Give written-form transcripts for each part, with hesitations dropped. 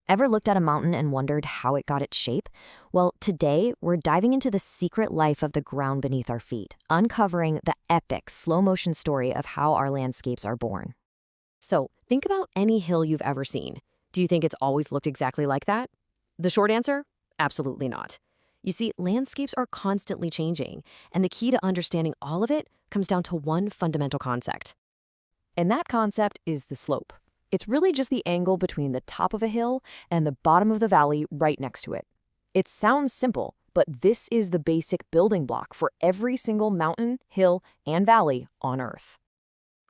Ever looked at a mountain and wondered how it got its shape? Well, today we're diving into the secret life of the ground beneath our feet, uncovering the epic slow-motion story of how our landscapes are born. So, think about any hill you've ever seen. Do you think it's always looked exactly like that? The short answer? Absolutely not. You see, landscapes are constantly changing, and the key to understanding all of it comes down to one fundamental concept. And that concept is the slope. It's really just the angle between the top of a hill and the bottom of the valley right next to it. It sounds simple, but this is the basic building block for every single mountain, hill, and valley on Earth.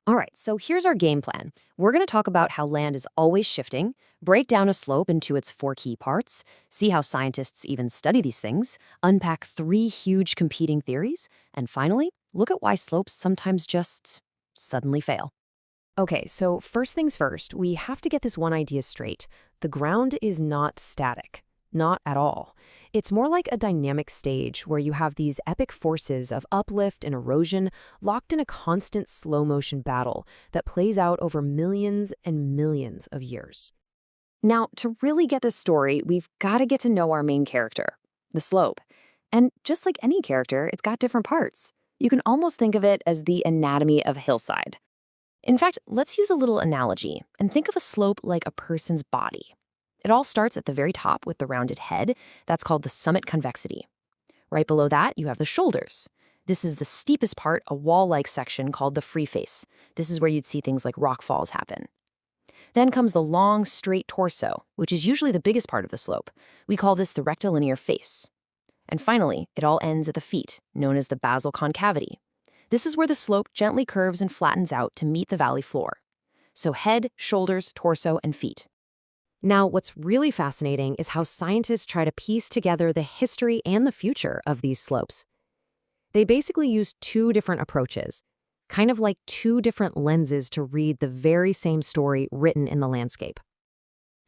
All right, so here's our game plan. We're going to talk about how land is always shifting, break down a slope into its 4 key parts, see how scientists even study these things, unpack 3 huge competing theories, and finally, look at why slopes sometimes just suddenly fail. Okay, so first things first, we have to get this one idea straight. The ground is not static. Not at all. It's more like a dynamic stage where you have these epic forces of uplift and erosion locked in a constant slow-motion battle that plays out over millions and millions of years. Now, to really get this story, we've got to get to know our main character, the slope. And just like any character, it's got different parts. You can almost think of it as the anatomy of a hillside. In fact, let's use a little analogy and think of a slope like a person's body. It all starts at the very top with the rounded head. That's called the summit convexity. Right below that, you have the shoulders. This is the steepest part, a wall-like section called the free face. This is where you'd see things like rock falls happen. Then comes the long, straight torso, which is usually the biggest part of the slope. We call this the rectilinear face. And finally, it all ends at the feet, known as the basal concavity. This is where the slope gently curves and flattens out to meet the valley floor. So head, shoulders, torso, and feet. Now, what's really fascinating is how scientists try to piece together the history and the future of these slopes. They basically use 2 different approaches, kind of like 2 different lenses to read the very same story written in the landscape.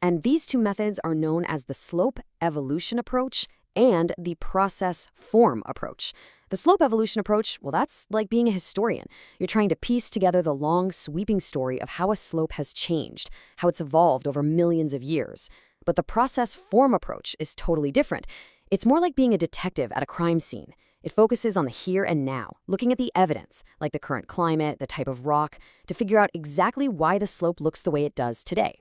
And these 2 methods are known as the slope evolution approach and the process form approach. The slope evolution approach, well, that's like being a historian. You're trying to piece together the long, sweeping story of how a slope has changed, how it's evolved over millions of years. But the process form approach is totally different. It's more like being a detective at a crime scene. It focuses on the here and now, looking at the evidence, like the current climate, the type of rock, to figure out exactly why the slope looks the way it does today.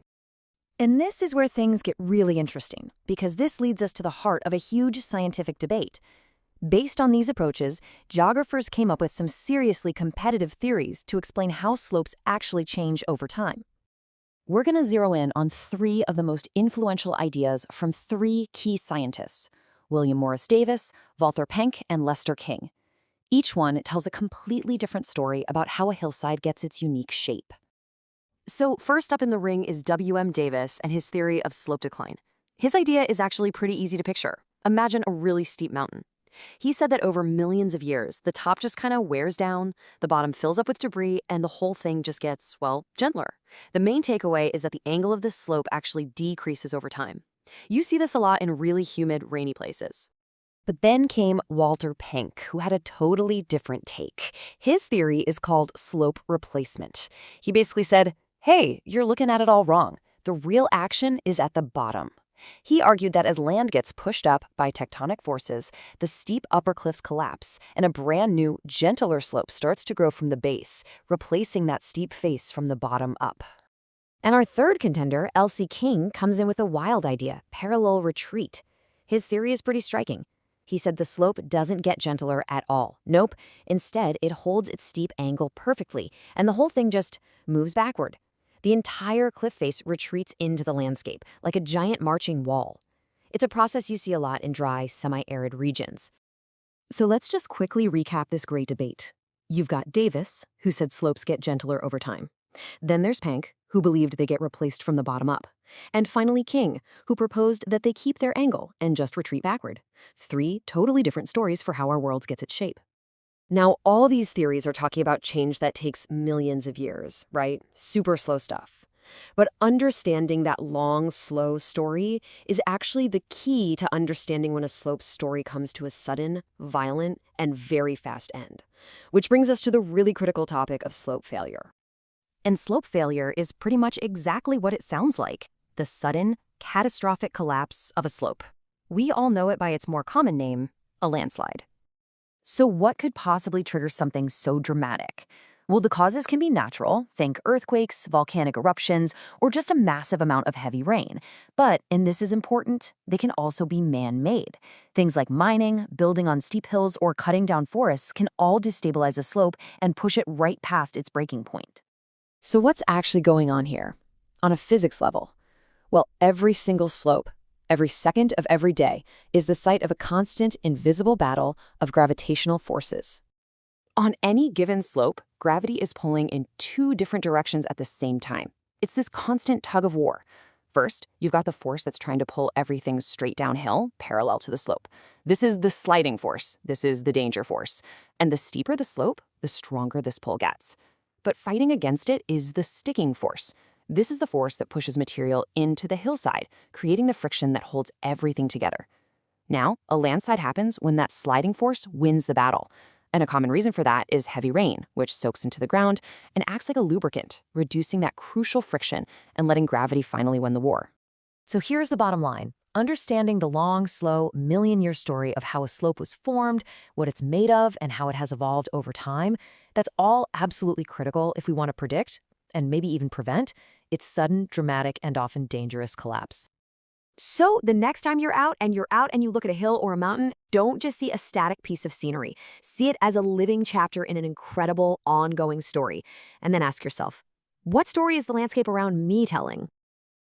And this is where things get really interesting, because this leads us to the heart of a huge scientific debate. Based on these approaches, geographers came up with some seriously competitive theories to explain how slopes actually change over time. We're going to zero in on 3 of the most influential ideas from 3 key scientists: William Morris Davis, Walter Penck, and Lester King. Each one tells a completely different story about how a hillside gets its unique shape. So first up in the ring is W.M. Davis and his theory of slope decline. His idea is actually pretty easy to picture. Imagine a really steep mountain. He said that over millions of years, the top just kind of wears down, the bottom fills up with debris, and the whole thing just gets, well, gentler. The main takeaway is that the angle of this slope actually decreases over time. You see this a lot in really humid, rainy places. But then came Walter Penck, who had a totally different take. His theory is called slope replacement. He basically said, hey, you're looking at it all wrong. The real action is at the bottom. He argued that as land gets pushed up by tectonic forces, the steep upper cliffs collapse, and a brand new, gentler slope starts to grow from the base, replacing that steep face from the bottom up. And our third contender, L.C. King, comes in with a wild idea: parallel retreat. His theory is pretty striking. He said the slope doesn't get gentler at all. Nope. Instead, it holds its steep angle perfectly, and the whole thing just moves backward. The entire cliff face retreats into the landscape, like a giant marching wall. It's a process you see a lot in dry, semi-arid regions. So let's just quickly recap this great debate. You've got Davis, who said slopes get gentler over time. Then there's Penck, who believed they get replaced from the bottom up. And finally King, who proposed that they keep their angle and just retreat backward. 3 totally different stories for how our world gets its shape. Now, all these theories are talking about change that takes millions of years, right? Super slow stuff. But understanding that long, slow story is actually the key to understanding when a slope story comes to a sudden, violent, and very fast end. Which brings us to the really critical topic of slope failure. And slope failure is pretty much exactly what it sounds like: the sudden, catastrophic collapse of a slope. We all know it by its more common name, a landslide. So what could possibly trigger something so dramatic? Well, the causes can be natural, think earthquakes, volcanic eruptions, or just a massive amount of heavy rain. But, and this is important, they can also be man-made. Things like mining, building on steep hills, or cutting down forests can all destabilize a slope and push it right past its breaking point. So what's actually going on here? On a physics level? Well, every single slope, every second of every day, is the site of a constant, invisible battle of gravitational forces. On any given slope, gravity is pulling in two different directions at the same time. It's this constant tug of war. First, you've got the force that's trying to pull everything straight downhill, parallel to the slope. This is the sliding force. This is the danger force. And the steeper the slope, the stronger this pull gets. But fighting against it is the sticking force. This is the force that pushes material into the hillside, creating the friction that holds everything together. Now, a landslide happens when that sliding force wins the battle. And a common reason for that is heavy rain, which soaks into the ground and acts like a lubricant, reducing that crucial friction and letting gravity finally win the war. So here's the bottom line. Understanding the long, slow, million-year story of how a slope was formed, what it's made of, and how it has evolved over time, that's all absolutely critical if we want to predict, and maybe even prevent, its sudden, dramatic, and often dangerous collapse. So the next time you're out and you look at a hill or a mountain, don't just see a static piece of scenery. See it as a living chapter in an incredible, ongoing story. And then ask yourself, what story is the landscape around me telling?